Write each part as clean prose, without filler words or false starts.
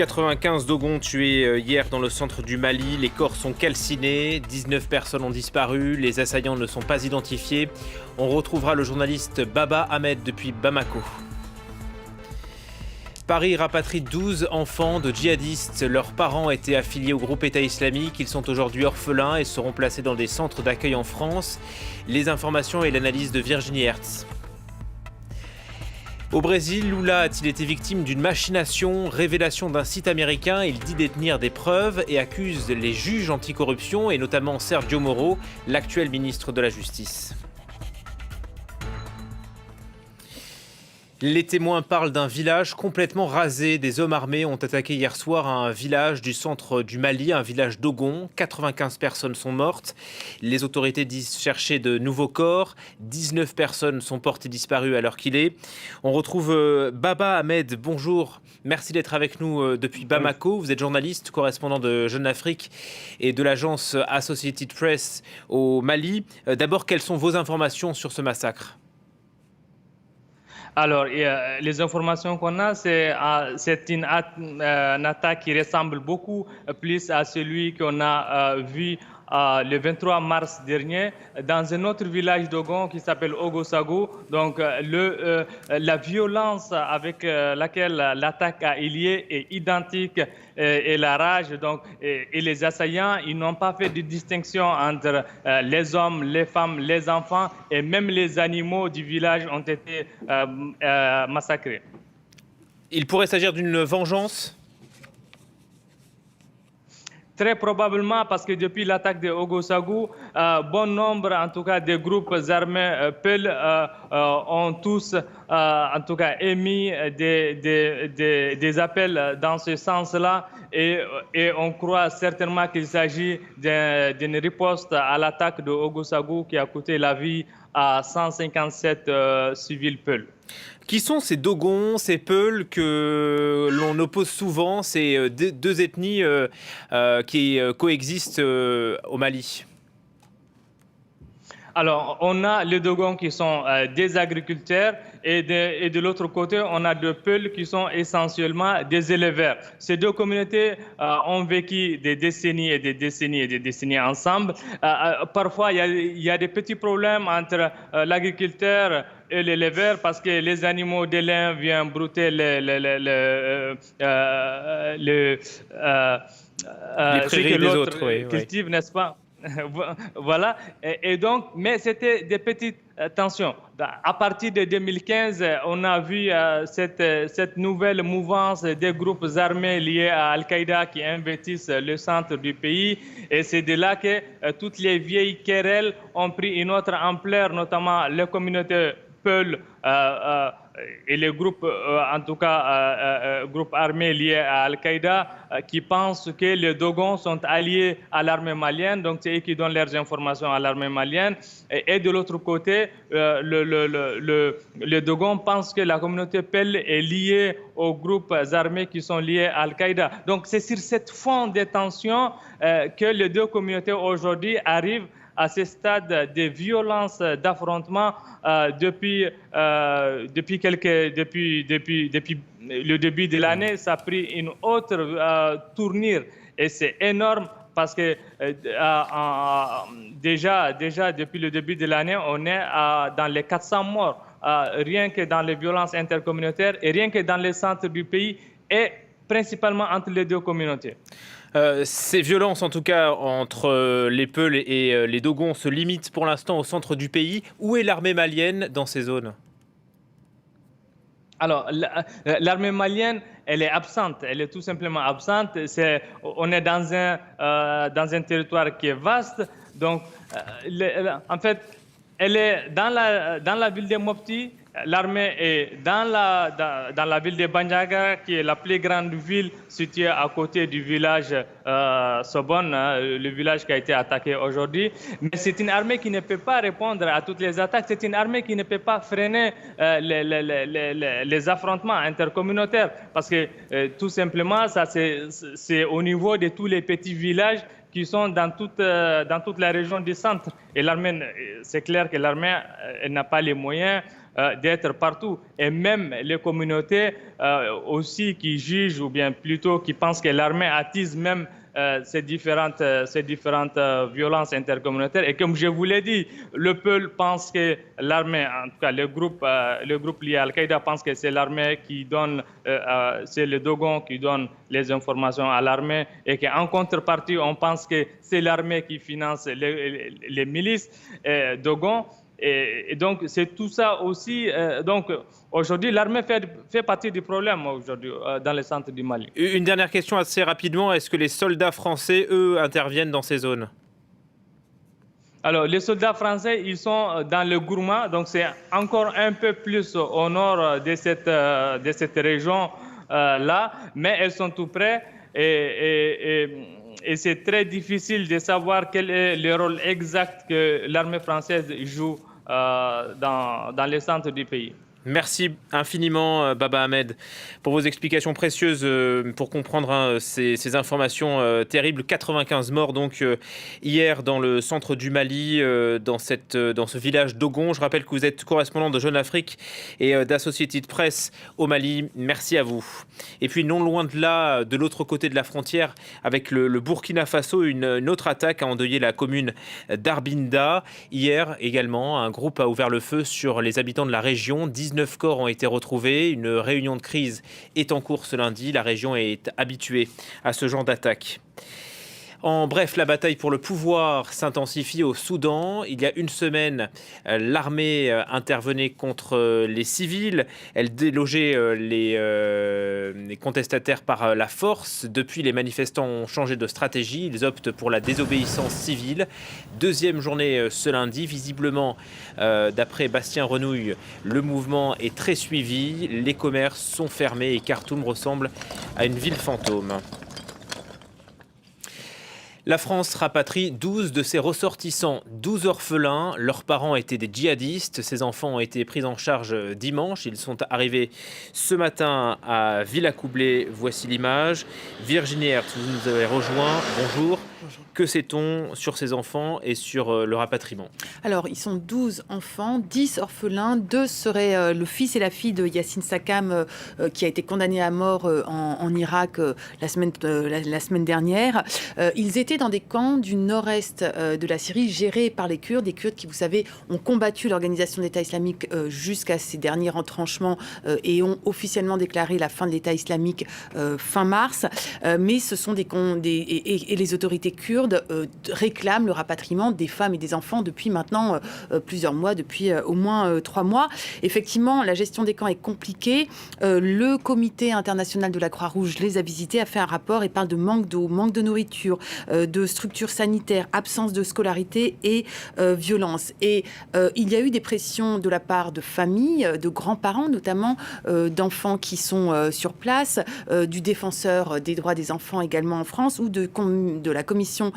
95 Dogons tués hier dans le centre du Mali. Les corps sont calcinés, 19 personnes ont disparu, les assaillants ne sont pas identifiés. On retrouvera le journaliste Baba Ahmed depuis Bamako. Paris rapatrie 12 enfants de djihadistes. Leurs parents étaient affiliés au groupe État islamique. Ils sont aujourd'hui orphelins et seront placés dans des centres d'accueil en France. Les informations et l'analyse de Virginie Hertz. Au Brésil, Lula a-t-il été victime d'une machination? Révélation d'un site américain, il dit détenir des preuves et accuse les juges anticorruption et notamment Sergio Moro, l'actuel ministre de la Justice. Les témoins parlent d'un village complètement rasé. Des hommes armés ont attaqué hier soir un village du centre du Mali, un village Dogon. 95 personnes sont mortes. Les autorités disent chercher de nouveaux corps. 19 personnes sont portées disparues à l'heure qu'il est. On retrouve Baba Ahmed. Bonjour. Merci d'être avec nous depuis Bamako. Vous êtes journaliste, correspondant de Jeune Afrique et de l'agence Associated Press au Mali. D'abord, quelles sont vos informations sur ce massacre ? Alors, les informations qu'on a, c'est une attaque qui ressemble beaucoup plus à celui qu'on a vu le 23 mars dernier dans un autre village d'Ogon qui s'appelle Ogosago. Donc, la violence avec laquelle l'attaque a eu lieu est identique et la rage. Donc, et les assaillants, ils n'ont pas fait de distinction entre les hommes, les femmes, les enfants et même les animaux du village ont été massacrés. Il pourrait s'agir d'une vengeance ? Très probablement parce que depuis l'attaque de Ogosago, bon nombre, en tout cas, des groupes armés Peul ont tous, en tout cas, émis des appels dans ce sens-là et on croit certainement qu'il s'agit d'une riposte à l'attaque de Ogosago qui a coûté la vie à 157 civils Peul. Qui sont ces Dogons, ces Peuls que l'on oppose souvent, ces deux ethnies qui coexistent au Mali? Alors, on a les Dogons qui sont des agriculteurs et de l'autre côté, on a des Peuls qui sont essentiellement des éleveurs. Ces deux communautés ont vécu des décennies et des décennies et des décennies ensemble. Parfois, il y a des petits problèmes entre l'agriculteur et l'éleveur parce que les animaux de l'un viennent brouter les prairies des autres, oui, cultive, n'est-ce pas? Voilà, et donc, mais c'était des petites tensions. À partir de 2015, on a vu cette nouvelle mouvance des groupes armés liés à Al-Qaïda qui investissent le centre du pays. Et c'est de là que toutes les vieilles querelles ont pris une autre ampleur, notamment les communautés Peul et les groupes, en tout cas, groupes armés liés à Al-Qaïda, qui pensent que les Dogons sont alliés à l'armée malienne, donc c'est eux qui donnent leurs informations à l'armée malienne. Et de l'autre côté, les Dogons pensent que la communauté Peul est liée aux groupes armés qui sont liés à Al-Qaïda. Donc c'est sur cette fond de tension que les deux communautés aujourd'hui arrivent à ce stade de violence, d'affrontement depuis le début de l'année. Ça a pris une autre tournure et c'est énorme parce que déjà depuis le début de l'année, on est dans les 400 morts, rien que dans les violences intercommunautaires et rien que dans les centres du pays et principalement entre les deux communautés. Ces violences, en tout cas, entre les Peuls et les Dogons se limitent pour l'instant au centre du pays. Où est l'armée malienne dans ces zones? Alors, l'armée malienne, elle est absente. Elle est tout simplement absente. On est dans un territoire qui est vaste. Donc, en fait, elle est dans la ville de Mopti. L'armée est dans la ville de Bandiaga, qui est la plus grande ville située à côté du village Sobon, le village qui a été attaqué aujourd'hui. Mais c'est une armée qui ne peut pas répondre à toutes les attaques. C'est une armée qui ne peut pas freiner les affrontements intercommunautaires. Parce que tout simplement, ça c'est au niveau de tous les petits villages qui sont dans toute la région du centre. Et l'armée, c'est clair que l'armée n'a pas les moyens d'être partout. Et même les communautés aussi qui jugent, ou bien plutôt qui pensent que l'armée attise même ces différentes violences intercommunautaires. Et comme je vous l'ai dit, le peuple pense que l'armée, en tout cas le groupe lié à Al-Qaïda pense que c'est l'armée qui donne, c'est le Dogon qui donne les informations à l'armée, et qu'en contrepartie, on pense que c'est l'armée qui finance les milices Dogon. Et donc, c'est tout ça aussi. Donc, aujourd'hui, l'armée fait partie du problème aujourd'hui dans le centre du Mali. Une dernière question assez rapidement. Est-ce que les soldats français, eux, interviennent dans ces zones? Alors, les soldats français, ils sont dans le Gourma, donc c'est encore un peu plus au nord de cette région-là, mais elles sont tout près. Et c'est très difficile de savoir quel est le rôle exact que l'armée française joue dans les centres du pays. Merci infiniment, Baba Ahmed, pour vos explications précieuses pour comprendre ces informations terribles. 95 morts donc hier dans le centre du Mali, dans ce village d'Ogon. Je rappelle que vous êtes correspondant de Jeune Afrique et d'Associated Press au Mali. Merci à vous. Et puis non loin de là, de l'autre côté de la frontière, avec le Burkina Faso, une autre attaque a endeuillé la commune d'Arbinda. Hier également, un groupe a ouvert le feu sur les habitants de la région. 19 corps ont été retrouvés. Une réunion de crise est en cours ce lundi. La région est habituée à ce genre d'attaque. En bref, la bataille pour le pouvoir s'intensifie au Soudan. Il y a une semaine, l'armée intervenait contre les civils. Elle délogeait les contestataires par la force. Depuis, les manifestants ont changé de stratégie. Ils optent pour la désobéissance civile. Deuxième journée ce lundi. Visiblement, d'après Bastien Renouille, le mouvement est très suivi. Les commerces sont fermés et Khartoum ressemble à une ville fantôme. La France rapatrie 12 de ses ressortissants, 12 orphelins. Leurs parents étaient des djihadistes. Ces enfants ont été pris en charge dimanche. Ils sont arrivés ce matin à Villacoublay. Voici l'image. Virginie Hertz, vous nous avez rejoint. Bonjour. Bonjour. Que sait-on sur ces enfants et sur le rapatriement? Alors, ils sont 12 enfants, 10 orphelins. 2 seraient le fils et la fille de Yassine Sakam, qui a été condamné à mort en Irak la semaine dernière. Ils étaient dans des camps du nord-est de la Syrie, gérés par les Kurdes. Les Kurdes qui, vous savez, ont combattu l'organisation d'État islamique jusqu'à ces derniers retranchements et ont officiellement déclaré la fin de l'État islamique fin mars. Mais ce sont et les autorités kurdes réclament le rapatriement des femmes et des enfants depuis maintenant plusieurs mois, depuis au moins 3 mois. Effectivement, la gestion des camps est compliquée. Le comité international de la Croix-Rouge les a visités, a fait un rapport et parle de manque d'eau, manque de nourriture, de structures sanitaires, absence de scolarité et violence. Et il y a eu des pressions de la part de familles, de grands-parents notamment, d'enfants qui sont sur place, du défenseur des droits des enfants également en France, ou de la commission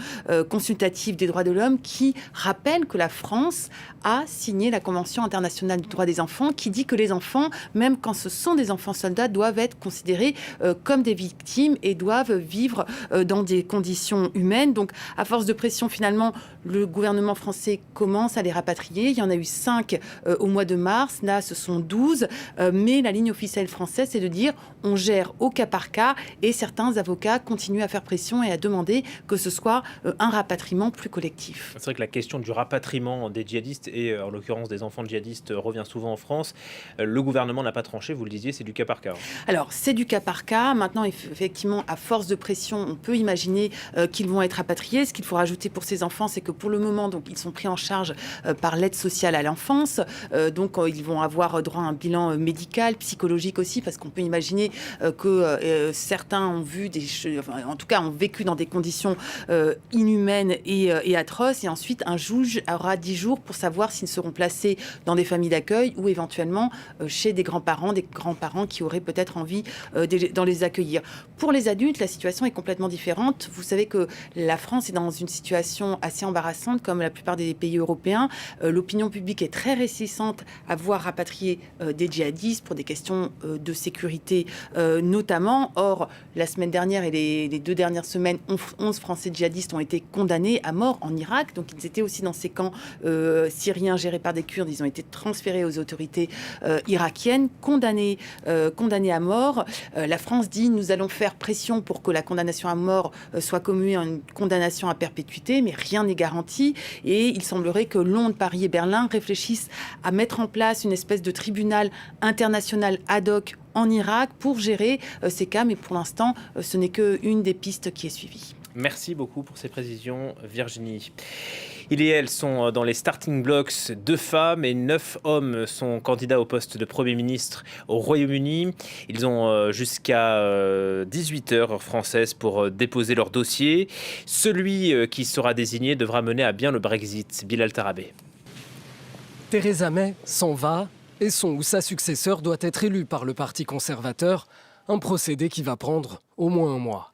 consultative des droits de l'homme, qui rappelle que la France a signé la Convention internationale des droits des enfants, qui dit que les enfants, même quand ce sont des enfants soldats, doivent être considérés comme des victimes et doivent vivre dans des conditions humaines. Donc, à force de pression, finalement, le gouvernement français commence à les rapatrier. Il y en a eu 5 au mois de mars. Là, ce sont 12. Mais la ligne officielle française, c'est de dire on gère au cas par cas, et certains avocats continuent à faire pression et à demander que ce soit un rapatriement plus collectif. C'est vrai que la question du rapatriement des djihadistes et en l'occurrence des enfants djihadistes revient souvent en France. Le gouvernement n'a pas tranché, vous le disiez, c'est du cas par cas. Alors, c'est du cas par cas. Maintenant, effectivement, à force de pression, on peut imaginer qu'ils vont être rapatriés. Ce qu'il faut rajouter pour ces enfants, c'est que pour le moment, donc, ils sont pris en charge par l'aide sociale à l'enfance. Donc, ils vont avoir droit à un bilan médical, psychologique aussi, parce qu'on peut imaginer que certains ont vu en tout cas, ont vécu dans des conditions inhumaines et atroces. Et ensuite, un juge aura 10 jours pour savoir s'ils seront placés dans des familles d'accueil ou éventuellement chez des grands-parents qui auraient peut-être envie d'en les accueillir. Pour les adultes, la situation est complètement différente. Vous savez que la France est dans une situation assez embarrassante, comme la plupart des pays européens. L'opinion publique est très réticente à voir rapatrier des djihadistes pour des questions de sécurité notamment. Or, la semaine dernière et les 2 dernières semaines, 11 Français ces djihadistes ont été condamnés à mort en Irak. Donc ils étaient aussi dans ces camps syriens gérés par des Kurdes. Ils ont été transférés aux autorités irakiennes, condamnés à mort. La France dit nous allons faire pression pour que la condamnation à mort soit commue en une condamnation à perpétuité, mais rien n'est garanti. Et il semblerait que Londres, Paris et Berlin réfléchissent à mettre en place une espèce de tribunal international ad hoc en Irak pour gérer ces cas. Mais pour l'instant, ce n'est qu'une des pistes qui est suivie. Merci beaucoup pour ces précisions, Virginie. Ils et elles sont dans les starting blocks. 2 femmes et 9 hommes sont candidats au poste de Premier ministre au Royaume-Uni. Ils ont jusqu'à 18h heure française pour déposer leur dossier. Celui qui sera désigné devra mener à bien le Brexit. Bilal Tarabé. Theresa May s'en va et son ou sa successeur doit être élu par le Parti conservateur, un procédé qui va prendre au moins un mois.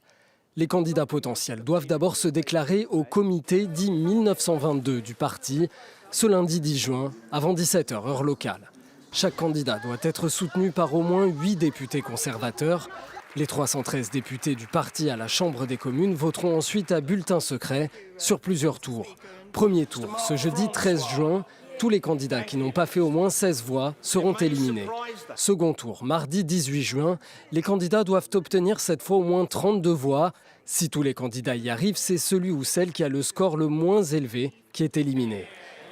Les candidats potentiels doivent d'abord se déclarer au comité dit 1922 du parti, ce lundi 10 juin, avant 17h heure locale. Chaque candidat doit être soutenu par au moins 8 députés conservateurs. Les 313 députés du parti à la Chambre des communes voteront ensuite à bulletin secret sur plusieurs tours. Premier tour, ce jeudi 13 juin, tous les candidats qui n'ont pas fait au moins 16 voix seront éliminés. Second tour, mardi 18 juin, les candidats doivent obtenir cette fois au moins 32 voix. Si tous les candidats y arrivent, c'est celui ou celle qui a le score le moins élevé qui est éliminé.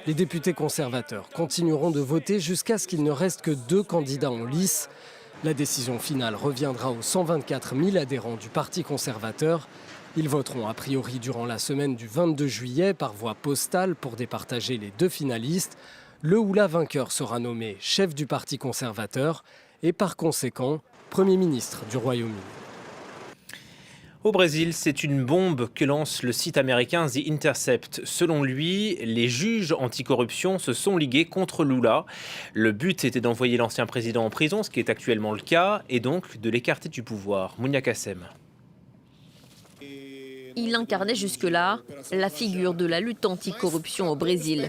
Les députés conservateurs continueront de voter jusqu'à ce qu'il ne reste que 2 candidats en lice. La décision finale reviendra aux 124 000 adhérents du Parti conservateur. Ils voteront a priori durant la semaine du 22 juillet par voie postale pour départager les 2 finalistes. Le ou la vainqueur sera nommé chef du Parti conservateur et par conséquent Premier ministre du Royaume-Uni. Au Brésil, c'est une bombe que lance le site américain The Intercept. Selon lui, les juges anticorruption se sont ligués contre Lula. Le but était d'envoyer l'ancien président en prison, ce qui est actuellement le cas, et donc de l'écarter du pouvoir. Mounia Kassem. Il incarnait jusque-là la figure de la lutte anticorruption au Brésil.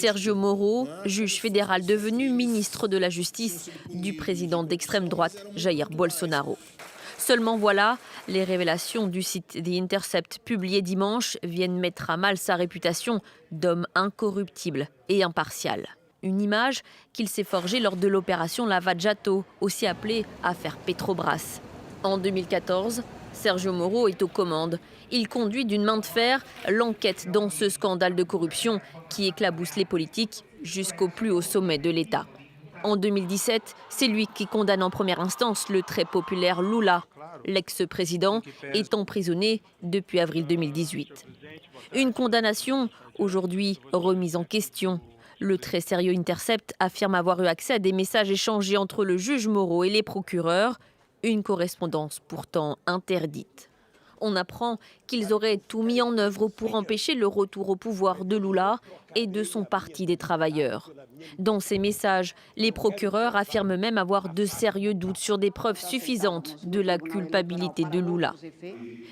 Sergio Moro, juge fédéral devenu ministre de la Justice du président d'extrême droite Jair Bolsonaro. Seulement voilà, les révélations du site The Intercept publiées dimanche viennent mettre à mal sa réputation d'homme incorruptible et impartial. Une image qu'il s'est forgée lors de l'opération Lava Jato, aussi appelée affaire Petrobras. En 2014, Sergio Moro est aux commandes. Il conduit d'une main de fer l'enquête dans ce scandale de corruption qui éclabousse les politiques jusqu'au plus haut sommet de l'État. En 2017, c'est lui qui condamne en première instance le très populaire Lula. L'ex-président est emprisonné depuis avril 2018. Une condamnation aujourd'hui remise en question. Le très sérieux Intercept affirme avoir eu accès à des messages échangés entre le juge Moro et les procureurs, une correspondance pourtant interdite. On apprend qu'ils auraient tout mis en œuvre pour empêcher le retour au pouvoir de Lula et de son parti des travailleurs. Dans ces messages, les procureurs affirment même avoir de sérieux doutes sur des preuves suffisantes de la culpabilité de Lula.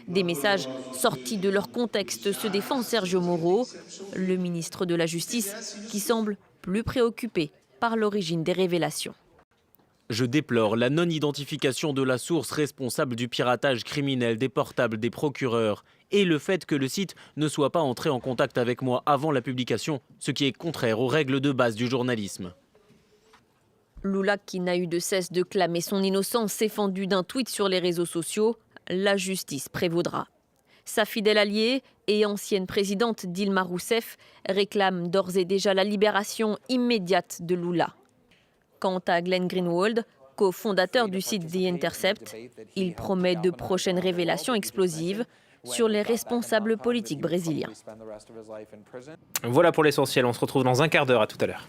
Des messages sortis de leur contexte se défend Sergio Moro, le ministre de la Justice, qui semble plus préoccupé par l'origine des révélations. Je déplore la non-identification de la source responsable du piratage criminel des portables des procureurs et le fait que le site ne soit pas entré en contact avec moi avant la publication, ce qui est contraire aux règles de base du journalisme. Lula, qui n'a eu de cesse de clamer son innocence, s'est fendu d'un tweet sur les réseaux sociaux. La justice prévaudra. Sa fidèle alliée et ancienne présidente Dilma Rousseff réclame d'ores et déjà la libération immédiate de Lula. Quant à Glenn Greenwald, cofondateur du site The Intercept, il promet de prochaines révélations explosives sur les responsables politiques brésiliens. Voilà pour l'essentiel, on se retrouve dans un quart d'heure, à tout à l'heure.